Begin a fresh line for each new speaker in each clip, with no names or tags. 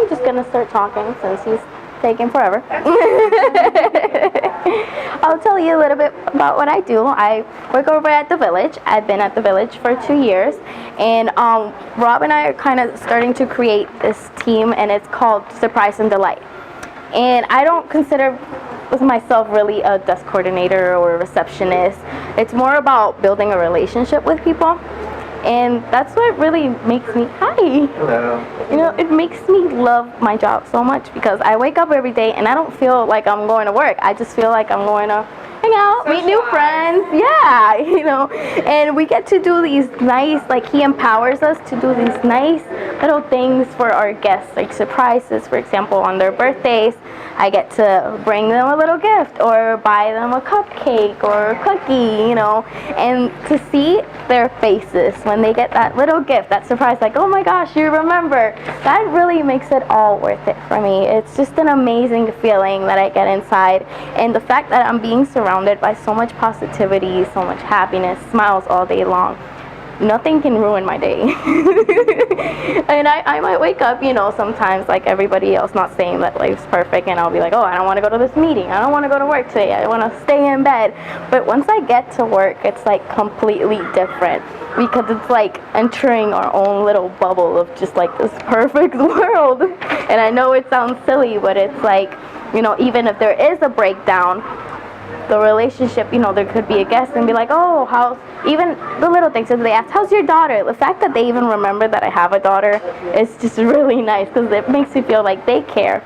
I'm just gonna start talking since he's taking forever. I'll tell you a little bit about what I do. I work over at the Village. I've been at the Village for 2 years, and Rob and I are kind of starting to create this team, and it's called Surprise and Delight. And I don't consider myself really a desk coordinator or a receptionist. It's more about building a relationship with people. And that's what really makes me,
Hello.
You know, it makes me love my job so much because I wake up every day and I don't feel like I'm going to work. I just feel like I'm going to hang out, meet new friends. Yeah, you know, and we get to do these nice, like he empowers us to do these nice little things for our guests, like surprises, for example, on their birthdays. I get to bring them a little gift or buy them a cupcake or a cookie, you know, and to see their faces when they get that little gift, that surprise, like, oh my gosh, you remember, that really makes it all worth it for me. It's just an amazing feeling that I get inside, and the fact that I'm being surrounded by so much positivity, so much happiness, smiles all day long. Nothing can ruin my day. And I might wake up, you know, sometimes like everybody else, not saying that life's perfect, and I'll be like, oh, I don't want to go to this meeting, I don't want to go to work today, I want to stay in bed. But once I get to work, it's like completely different, because it's like entering our own little bubble of just like this perfect world. And I know it sounds silly, but it's like, you know, even if there is a breakdown, the relationship, you know, there could be a guest and be like, oh, how's, even the little things, if they ask, how's your daughter? The fact that they even remember that I have a daughter is just really nice, because it makes me feel like they care.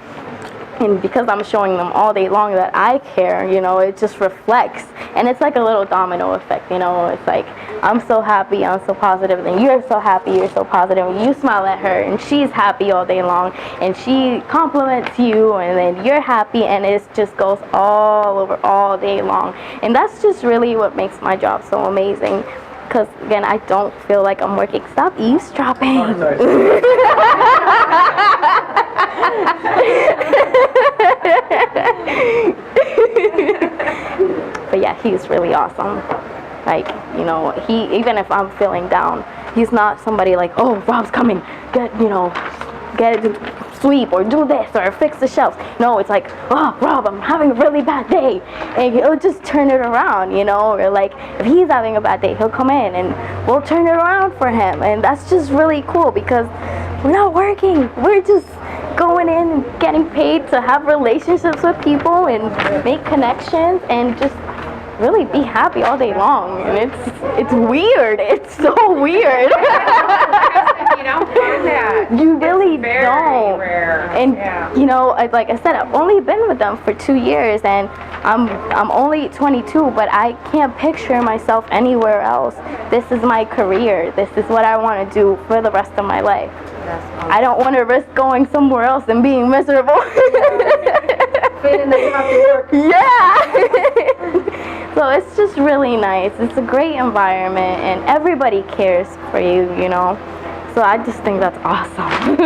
And because I'm showing them all day long that I care, you know, it just reflects. And it's like a little domino effect, you know. It's like, I'm so happy, I'm so positive, and you're so happy, you're so positive, and you smile at her, and she's happy all day long, and she compliments you, and then you're happy, and it just goes all over all day long. And that's just really what makes my job so amazing. Because, again, I don't feel like I'm working. Stop eavesdropping. But yeah, he's really awesome. Like, you know, he, even if I'm feeling down, he's not somebody like, oh, Rob's coming, get sweep or do this or fix the shelves. No, it's like, oh, Rob, I'm having a really bad day, and he'll just turn it around, you know. Or like, if he's having a bad day, he'll come in and we'll turn it around for him. And that's just really cool, because we're not working, we're just going in and getting paid to have relationships with people and make connections and just really be happy all day long. And it's weird. It's so weird.
You don't do that.
You really
very
don't.
Rare.
And
yeah.
you know, like I said, I've only been with them for 2 years, and I'm only 22, but I can't picture myself anywhere else. This is my career. This is what I want to do for the rest of my life.
Awesome.
I don't want to risk going somewhere else and being miserable. Yeah. So it's just really nice. It's a great environment, and everybody cares for you, you know. So I just think that's awesome.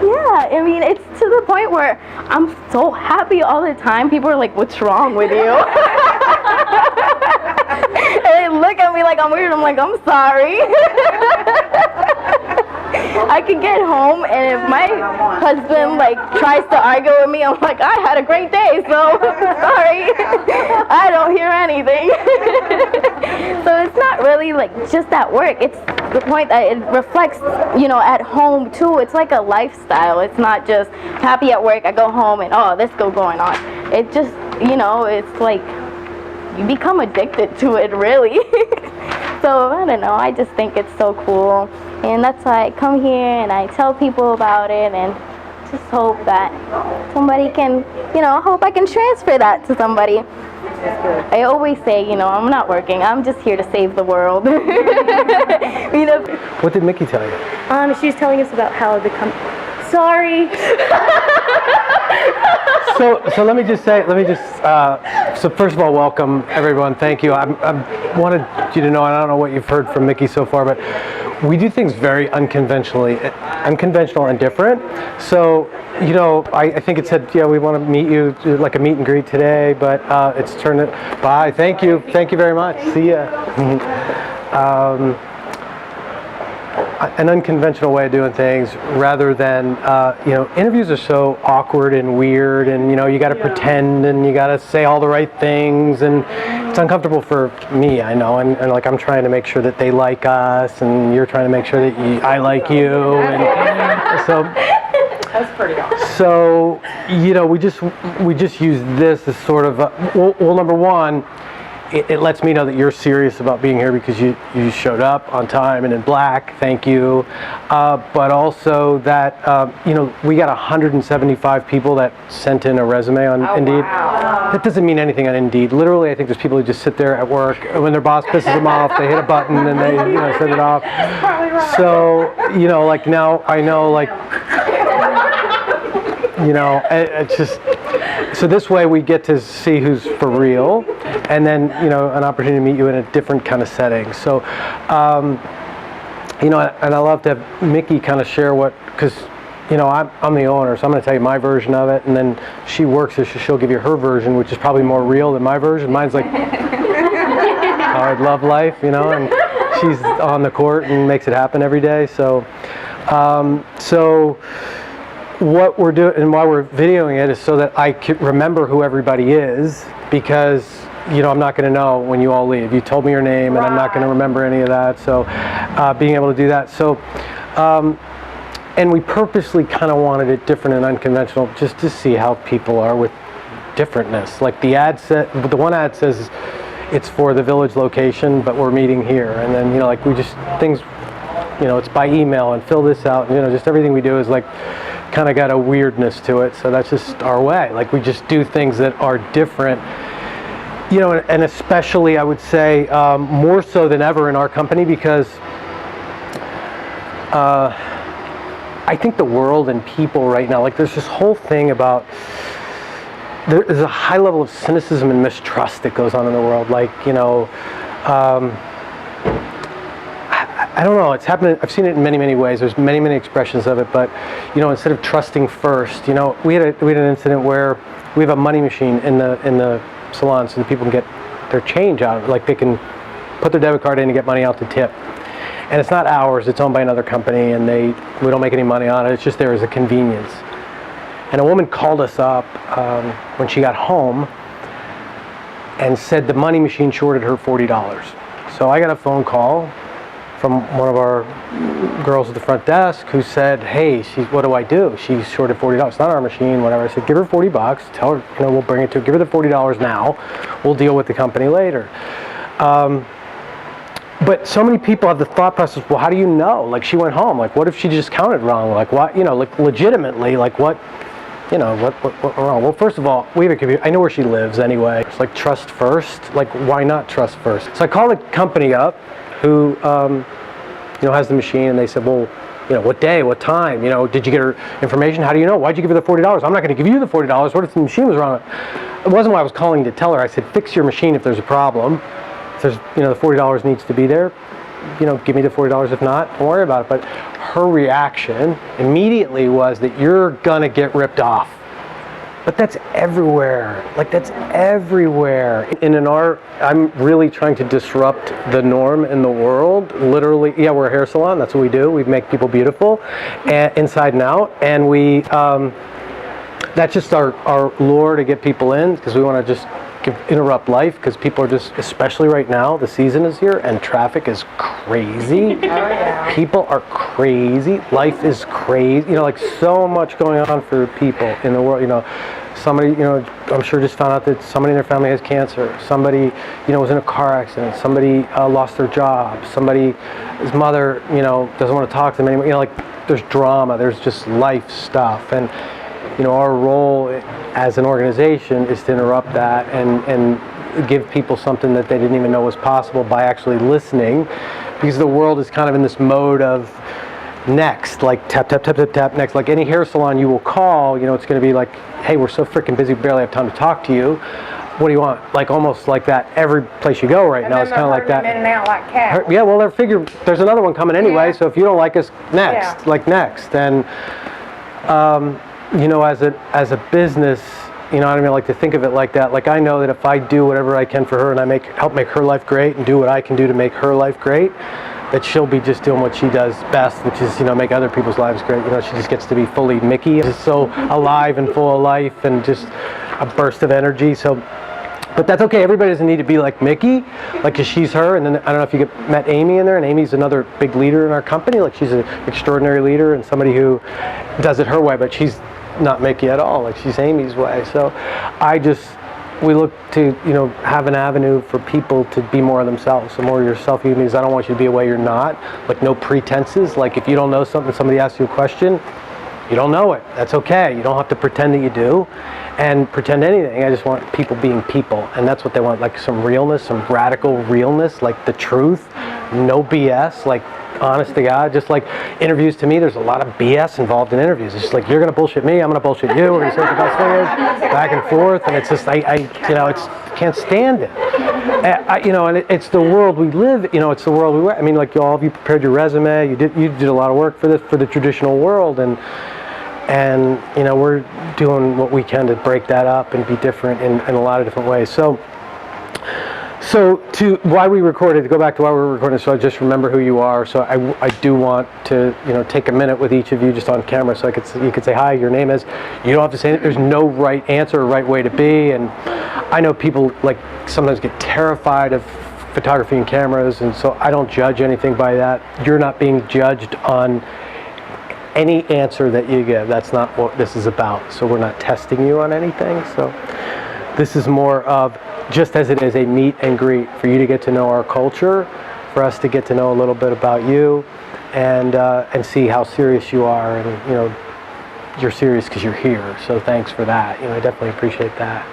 Yeah, I mean, it's to the point where I'm so happy all the time. People are like, what's wrong with you? And they look at me like I'm weird. I'm like, I'm sorry. I could get home, and if my husband like tries to argue with me, I'm like, I had a great day, so sorry. I don't hear anything. So it's not really like just at work. It's the point that it reflects, you know, at home too. It's like a lifestyle. It's not just happy at work, I go home and oh, this go going on. It just, you know, it's like you become addicted to it, really. So I don't know, I just think it's so cool, and that's why I come here and I tell people about it, and just hope that somebody can, you know, hope I can transfer that to somebody. I always say, you know, I'm not working, I'm just here to save the world. You know.
What did Mickey tell you?
She was telling us about how the sorry.
So let me just say, so first of all, welcome everyone. Thank you. I wanted you to know, I don't know what you've heard from Mickey so far, but we do things very unconventional and different. So, you know, I think it said, yeah, we want to meet you, like a meet and greet today, but it's turned it, bye. Thank you very much. See ya. an unconventional way of doing things rather than, interviews are so awkward and weird, and, you got to pretend and you got to say all the right things, and it's uncomfortable for me, I know, and like I'm trying to make sure that they like us, and you're trying to make sure that I like you, and so
That's pretty awesome.
so we just use this as sort of well, number one, it lets me know that you're serious about being here because you showed up on time and in black. Thank you. But also that we got 175 people that sent in a resume on Indeed.
Wow.
That doesn't mean anything on Indeed. Literally, I think there's people who just sit there at work, and when their boss pisses them off, they hit a button and they send it off.
Probably right.
So like now I know, like, it's just, so this way we get to see who's for real, and then an opportunity to meet you in a different kind of setting. So and I love to have Mickey kind of share because I'm the owner, so I'm going to tell you my version of it, and then she works, so she'll give you her version, which is probably more real than my version. Mine's like how I love life, and she's on the court and makes it happen every day. So what we're doing and why we're videoing it is so that I can remember who everybody is, because I'm not going to know when you all leave. You told me your name, and I'm not going to remember any of that. So being able to do that. So and we purposely kind of wanted it different and unconventional, just to see how people are with differentness. Like the one ad says it's for the Village location, but we're meeting here, and then like we just things, it's by email and fill this out, and just everything we do is like kind of got a weirdness to it. So that's just our way. Like we just do things that are different, and especially I would say more so than ever in our company, because I think the world and people right now, like there's this whole thing about, there's a high level of cynicism and mistrust that goes on in the world. Like, I don't know, it's happening, I've seen it in many, many ways. There's many, many expressions of it, but, instead of trusting first, we had an incident where we have a money machine in the salon so that people can get their change out. Like they can put their debit card in and get money out to tip. And it's not ours, it's owned by another company, and we don't make any money on it. It's just there as a convenience. And a woman called us up when she got home and said the money machine shorted her $40. So I got a phone call from one of our girls at the front desk who said, hey, what do I do? She's shorted $40. It's not our machine, whatever. I said, give her $40, tell her, we'll bring it to her. Give her the $40 now. We'll deal with the company later. But so many people have the thought process, well, how do you know? Like, she went home. Like, what if she just counted wrong? Like, what, like legitimately, like what went wrong? Well, first of all, we have a computer. I know where she lives anyway. It's like trust first. Like, why not trust first? So I called the company up who, has the machine, and they said, well, what day, what time, did you get her information? How do you know? Why'd you give her the $40? I'm not going to give you the $40. What if the machine was wrong? It wasn't why I was calling to tell her. I said, fix your machine if there's a problem. If there's, the $40 needs to be there, give me the $40. If not, don't worry about it. But her reaction immediately was that you're going to get ripped off. But that's everywhere. Like, that's everywhere. And I'm really trying to disrupt the norm in the world. Literally, yeah, we're a hair salon. That's what we do. We make people beautiful, inside and out. And we, that's just our lure to get people in, because we want to just interrupt life, because people are just, especially right now, the season is here and traffic is crazy.
Oh, yeah.
People are crazy. Life is crazy. Like so much going on for people in the world. Somebody, I'm sure just found out that somebody in their family has cancer. Somebody, was in a car accident. Somebody lost their job. Somebody, his mother, doesn't want to talk to them anymore. Like there's drama. There's just life stuff. And our role as an organization is to interrupt that and give people something that they didn't even know was possible by actually listening, because the world is kind of in this mode of next, like tap, tap, tap, tap, tap, next. Like any hair salon you will call, it's going to be like, hey, we're so freaking busy, we barely have time to talk to you. What do you want? Like almost like that every place you go right now. It's kind of like that.
In and out like cats.
Yeah, well, they're figure there's another one coming anyway,
Yeah.
so if you don't like us, next,
Yeah.
like next. And as a business, I like to think of it like that. Like I know that if I do whatever I can for her and I help make her life great and do what I can do to make her life great, that she'll be just doing what she does best, which is, make other people's lives great. She just gets to be fully Mickey. Just so alive and full of life and just a burst of energy. So, but that's okay. Everybody doesn't need to be like Mickey, like 'cause she's her. And then I don't know if you met Amy in there, and Amy's another big leader in our company. Like she's an extraordinary leader and somebody who does it her way, but she's not Mickey at all. Like she's Amy's way. So we look to, have an avenue for people to be more of themselves. So more yourself, because I don't want you to be a way you're not. Like no pretenses. Like if you don't know something, somebody asks you a question, you don't know it. That's okay. You don't have to pretend that you do and pretend anything. I just want people being people. And that's what they want, like some realness, some radical realness, like the truth, no BS, like honest to God. Just like interviews, to me, there's a lot of BS involved in interviews. It's just like, you're going to bullshit me, I'm going to bullshit you, we're going to say what the best thing is, back and forth. And it's just, can't stand it. And it's the world we live, it's the world we wear. I mean, like all of you prepared your resume, you did a lot of work for the traditional world, and we're doing what we can to break that up and be different in a lot of different ways. So to why we recorded, to go back to why we were recording, so I just remember who you are. So I do want to, take a minute with each of you just on camera, so you could say, hi, your name is. You don't have to say it. There's no right answer or right way to be. And I know people sometimes get terrified of photography and cameras, and so I don't judge anything by that. You're not being judged on any answer that you give. That's not what this is about. So we're not testing you on anything. So this is more of, just as it is a meet and greet, for you to get to know our culture, for us to get to know a little bit about you, and see how serious you are. And you're serious because you're here. So thanks for that. I definitely appreciate that.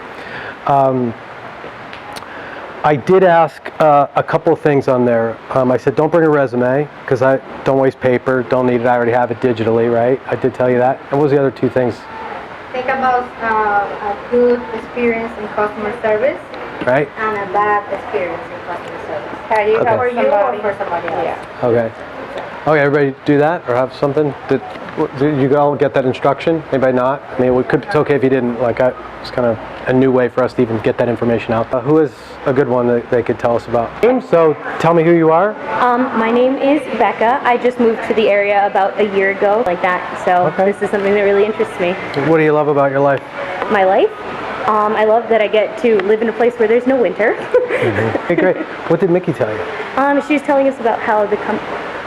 I did ask a couple of things on there. I said, don't bring a resume, because I don't waste paper, don't need it, I already have it digitally, right? I did tell you that. And what was the other two things?
Think about a good experience in customer service,
right?
And a bad experience in customer service.
How you
Okay.
help
For you or
somebody.
for somebody else.
Yeah.
Okay. Okay, everybody do that, or have something? Did you all get that instruction? Anybody not? I mean, it's okay if you didn't. It's kind of a new way for us to even get that information out. Who is a good one that they could tell us about? So tell me who you are.
My name is Becca. I just moved to the area about a year ago, like that. So
Okay.
This is something that really interests me.
What do you love about your life?
My life. I love that I get to live in a place where there's no winter.
Okay, great. What did Mickey tell you?
She was telling us about how the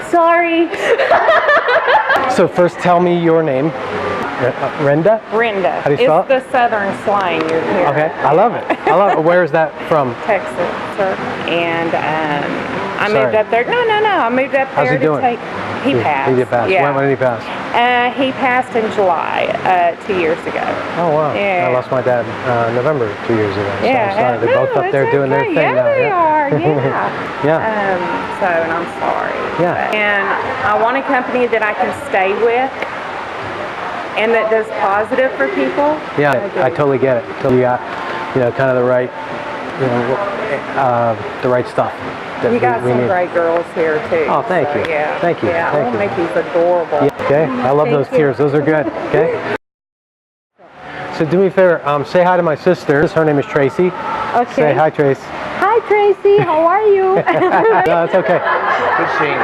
Sorry.
So first tell me your name. Renda?
Brenda.
How do you spell
It's the southern slang you're hearing.
Okay, I love it. Where is that from?
Texas. And I
Sorry.
moved up there. No. I moved up
How's
there
he doing?
He passed.
He did pass.
Yeah.
When did he pass?
He passed in July 2 years ago.
Oh, wow.
Yeah.
I lost my dad November 2 years ago. So
Yeah.
I'm sorry. They're both up there doing their thing
yeah,
now.
They are. Yeah.
Yeah.
And I'm sorry.
Yeah.
And I want a company that I can stay with and that does positive for people.
Yeah, I totally get it. You got, kind of the right, the right stuff. That
You got
we
some
need.
great girls here too.
Oh, thank you.
Yeah.
Thank you.
Yeah.
Thank you.
Mickey's adorable.
Yeah, okay, I love those tears. Those are good. Okay. So do me a favor. Say hi to my sister. Her name is Tracy.
Okay.
Say hi, Trace.
Hi, Tracy. How are you?
No, that's okay.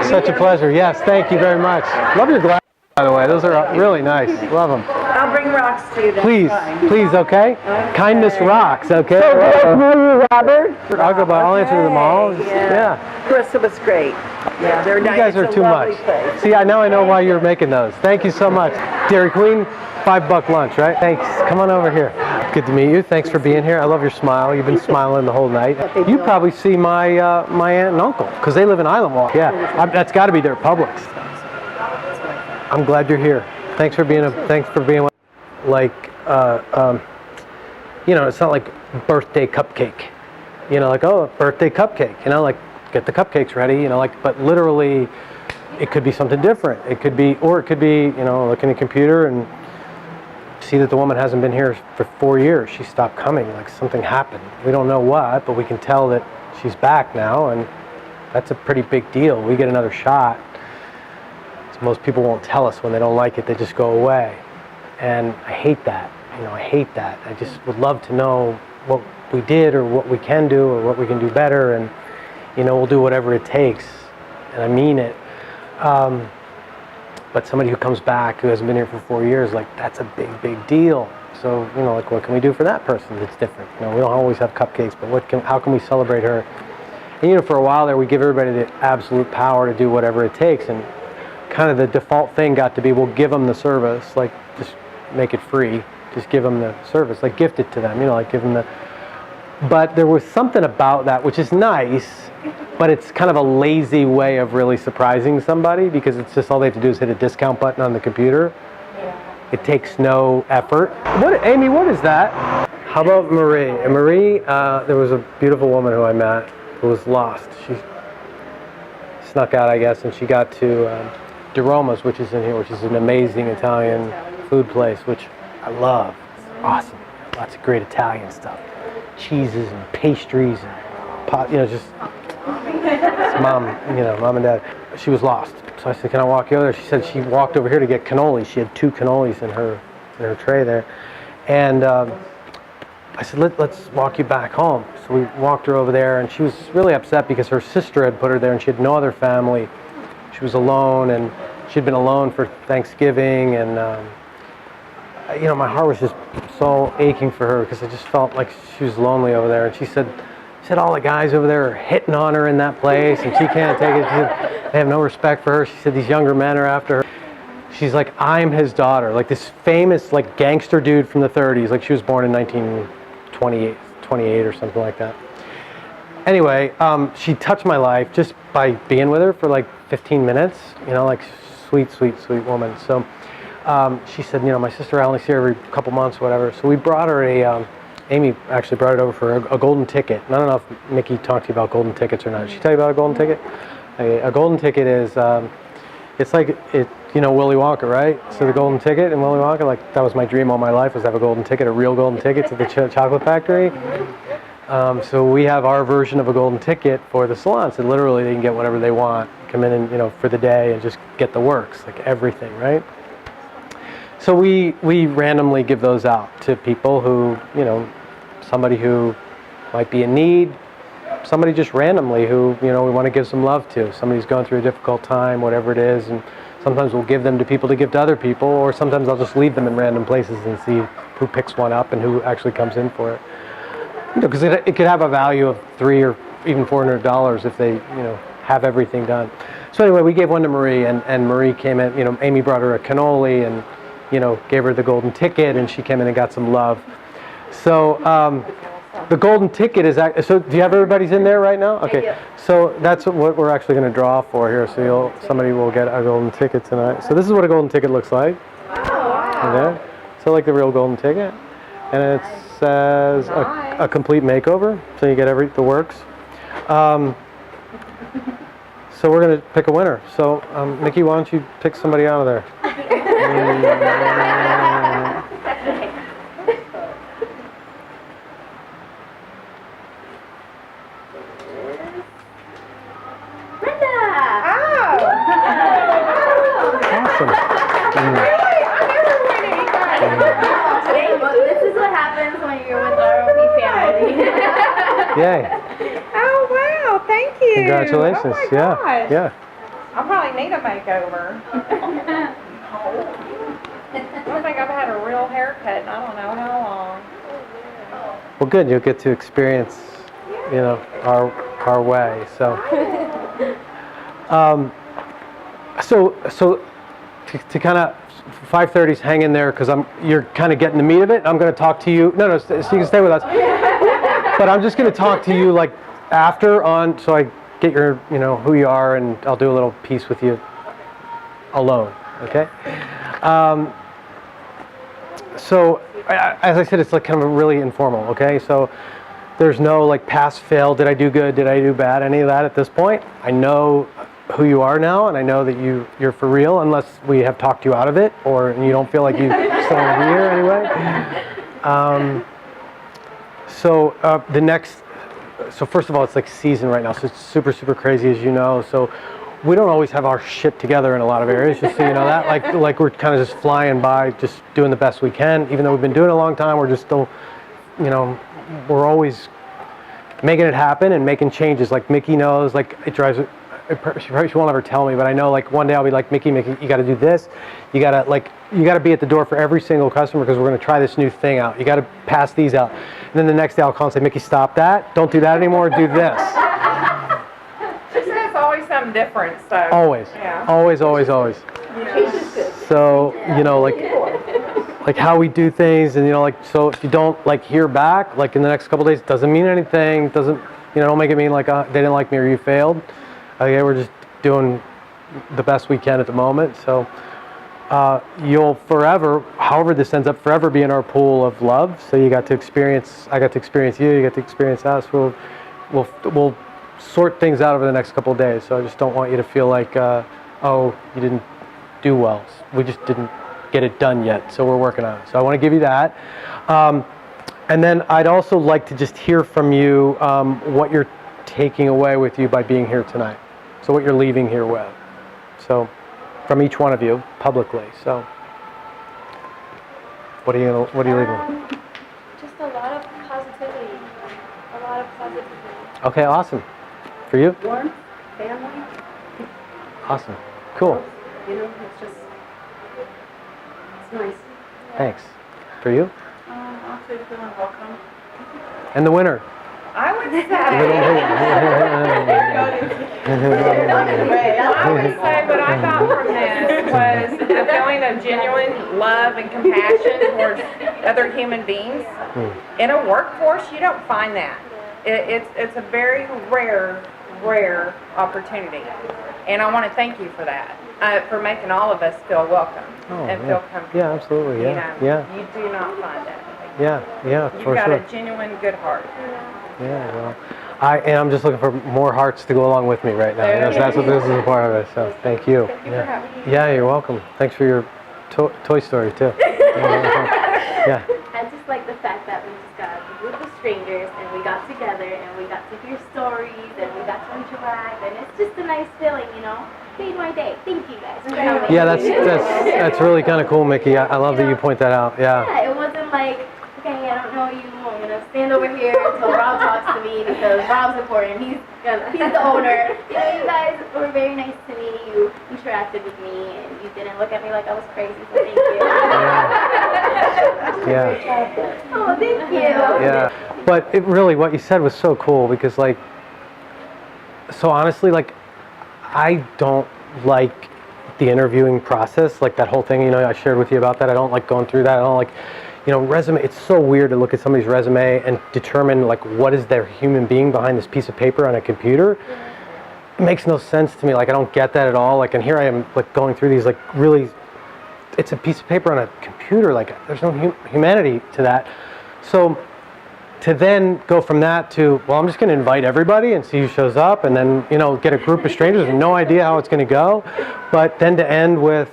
Such a pleasure. Yes, thank you very much. Love your glasses, by the way. Those are really nice. Love them.
I'll bring rocks to you.
Please, okay? Kindness rocks, okay?
Robert.
I'll answer them all. Yeah.
Krista was great. Yeah, they're
You
nice.
guys are
It's a
too
lovely
much.
place.
See, now I know why you're making those. Thank you so much. Dairy Queen, $5 lunch, right? Thanks. Come on over here. Good to meet you. Thanks for being here. I love your smile. You've been smiling the whole night. You probably see my my aunt and uncle, because they live in Island Walk. Yeah, that's got to be their Publix. I'm glad you're here. Thanks for being it's not like birthday cupcake. Birthday cupcake. Get the cupcakes ready. But literally, it could be something different. It could be, look in the computer and see that the woman hasn't been here for 4 years. She stopped coming. Something happened. We don't know what, but we can tell that she's back now, and that's a pretty big deal. We get another shot. So most people won't tell us when they don't like it. They just go away, and I hate that. I hate that. I just would love to know what we did, or what we can do, or what we can do better, and we'll do whatever it takes. and I mean it. But somebody who comes back who hasn't been here for 4 years, like that's a big deal. So, you know, like what can we do for that person that's different? You know, we don't always have cupcakes, but how can we celebrate her? And, you know, for a while there, we give everybody the absolute power to do whatever it takes. And kind of the default thing got to be, we'll give them the service, like just make it free. Just give them the service, like gift it to them, you know, like give them the... But there was something about that, which is nice, but it's kind of a lazy way of really surprising somebody, because it's just all they have to do is hit a discount button on the computer. It takes no effort. Amy, what is that? How about Marie? And Marie, there was a beautiful woman who I met who was lost. She snuck out, I guess, and she got to Di Roma's, which is in here, which is an amazing Italian food place, which I love. It's awesome. Lots of great Italian stuff. Cheeses and pastries and pot, you know, just mom and dad. She was lost. So I said, can I walk you over there? She said she walked over here to get cannolis. She had 2 cannolis in her tray there. And I said, let's walk you back home. So we walked her over there, and she was really upset because her sister had put her there and she had no other family. She was alone, and she'd been alone for Thanksgiving, and you know, my heart was just so aching for her because I just felt like she was lonely over there. And she said all the guys over there are hitting on her in that place, and she can't take it. She said, they have no respect for her. She said these younger men are after her. She's like, I'm his daughter. Like this famous like gangster dude from the 30s. Like she was born in 1928 or something like that. Anyway, she touched my life just by being with her for like 15 minutes. You know, like sweet woman. So she said, you know, my sister I only see her every couple months, whatever. So we brought her Amy actually brought it over for a golden ticket. And I don't know if Mickey talked to you about golden tickets or not. Did she tell you about a golden ticket? A golden ticket is, it's like, you know, Willy Wonka, right? So the golden ticket in Willy Wonka, like that was my dream all my life, was to have a golden ticket, a real golden ticket to the chocolate factory. So we have our version of a golden ticket for the salons. So literally they can get whatever they want, come in and, you know, for the day and just get the works, like everything, right? So we randomly give those out to people who, you know, somebody who might be in need, somebody just randomly who, you know, we want to give some love to. Somebody's going through a difficult time, whatever it is, and sometimes we'll give them to people to give to other people, or sometimes I'll just leave them in random places and see who picks one up and who actually comes in for it. You know, because it could have a value of $300 or even $400 if they, you know, have everything done. So anyway, we gave one to Marie, and Marie came in, you know, Amy brought her a cannoli and, you know, gave her the golden ticket, and she came in and got some love. So the golden ticket is, so do you have everybody's in there right now? Okay, so that's what we're actually going to draw for here. So somebody will get a golden ticket tonight. So this is what a golden ticket looks like. Okay. So like the real golden ticket. And it says a complete makeover, so you get the works. So we're going to pick a winner. So Mickey, why don't you pick somebody out of there? Awesome.
This is what happens when you're with our OP family.
Yay.
Oh, wow. Thank you.
Congratulations.
Oh, my
Yeah.
gosh.
Yeah.
I'll probably need a makeover. I don't think I've had a real haircut in I don't know how long.
Well, good. You'll get to experience, you know, our way. So, so to kind of 5:30's hang in there because you're kind of getting the meat of it. I'm going to talk to you. No, so you can stay with us. But I'm just going to talk to you like after on, so I get your, you know, who you are, and I'll do a little piece with you alone. Okay. So as I said, it's like kind of really informal. Okay. So there's no like pass, fail, did I do good, did I do bad, any of that at this point. I know who you are now, and I know that you're for real, unless we have talked you out of it, or you don't feel like you still want to be here anyway. So first of all, it's like season right now, so it's super crazy, as you know. So we don't always have our shit together in a lot of areas, just so you know that. Like we're kind of just flying by, just doing the best we can. Even though we've been doing it a long time, we're just still, you know, we're always making it happen and making changes. Like Mickey knows, like it drives she won't ever tell me, but I know like one day I'll be like, Mickey, you got to do this. You got to be at the door for every single customer because we're going to try this new thing out. You got to pass these out. And then the next day I'll call and say, Mickey, stop that. Don't do that anymore. Do this.
She says always something different, so.
Always.
Yeah.
Always. So, you know, like how we do things, and you know, like, so if you don't like hear back like in the next couple days, doesn't mean anything. Doesn't, you know, don't make it mean like they didn't like me or you failed. Okay, we're just doing the best we can at the moment. So you'll forever, however this ends up, forever be in our pool of love. So you got to experience, I got to experience you, you got to experience us. We'll sort things out over the next couple of days. So I just don't want you to feel like, oh, you didn't do well. We just didn't get it done yet. So we're working on it. So I want to give you that. And then I'd also like to just hear from you what you're taking away with you by being here tonight. So what you're leaving here with. So from each one of you publicly. So what are you leaving?
Just a lot of positivity. A lot of positivity.
Okay, awesome. For you?
Warmth, family,
Awesome. Cool.
you know, it's just, it's nice.
Thanks. For you?
I'll say feeling welcome.
And the winner.
I would say. I would say what I got from this was a feeling of genuine love and compassion towards other human beings. In a workforce, you don't find that. It's a very rare opportunity. And I want to thank you for that, for making all of us feel welcome and feel comfortable.
Yeah, absolutely. Yeah,
You know,
yeah.
you do not find that.
Yeah,
You've
for
got
sure.
a genuine good heart.
Yeah, well, I'm just looking for more hearts to go along with me right now. You know, so that's what this is a part of it. So thank you.
Thank you for having me.
Yeah, you're welcome. Thanks for your Toy Story too. Yeah.
I just like the fact that we just got a group of strangers and we got together and we got to hear stories and we got to interact, and it's just a nice feeling, you know. Made my day. Thank you guys.
Yeah, that's really kind of cool, Mickey. I love that you point that out. Yeah.
Yeah, it wasn't like, okay, I don't know you, I'm gonna stand over here until Rob talks to me because Rob's important. He's the owner. You know, you guys were very nice to me. You interacted with me and you didn't look at me like I was crazy. So thank you.
Yeah.
Oh, thank you.
Yeah. But it really, what you said was so cool because, like, so honestly, like, I don't like the interviewing process, like that whole thing, you know, I shared with you about that. I don't like going through that. I don't like, you know, resume. It's so weird to look at somebody's resume and determine like what is their human being behind this piece of paper on a computer. It makes no sense to me. Like, I don't get that at all. Like, and here I am like going through these like really, it's a piece of paper on a computer. Like, there's no humanity to that. So to then go from that to, well, I'm just going to invite everybody and see who shows up, and then, you know, get a group of strangers with no idea how it's going to go, but then to end with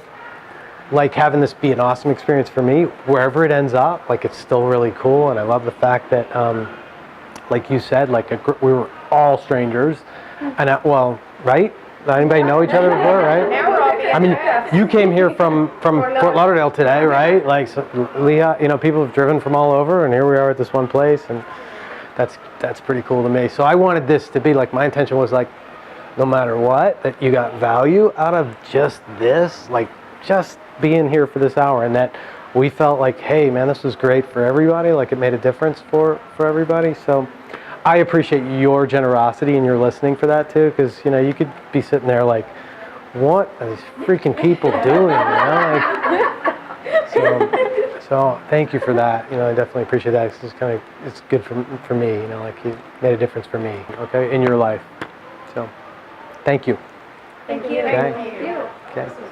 like having this be an awesome experience for me, wherever it ends up, like it's still really cool. And I love the fact that, like you said, like we were all strangers, and well, right? Anybody know each other before, right?
Now we're all
I mean, you came here from Fort Lauderdale today, right? Like, so, Leah, you know, people have driven from all over, and here we are at this one place, and that's pretty cool to me. So I wanted this to be like, my intention was like, no matter what, that you got value out of just this, like just being here for this hour, and that we felt like, hey, man, this was great for everybody. Like, it made a difference for everybody. So I appreciate your generosity and your listening for that too, because, you know, you could be sitting there like, what are these freaking people doing? You know, like, so thank you for that. You know, I definitely appreciate that. It's good for me. You know, like you made a difference for me. Okay, in your life. So thank you.
Thank you.
Okay.
Thank you.
Okay.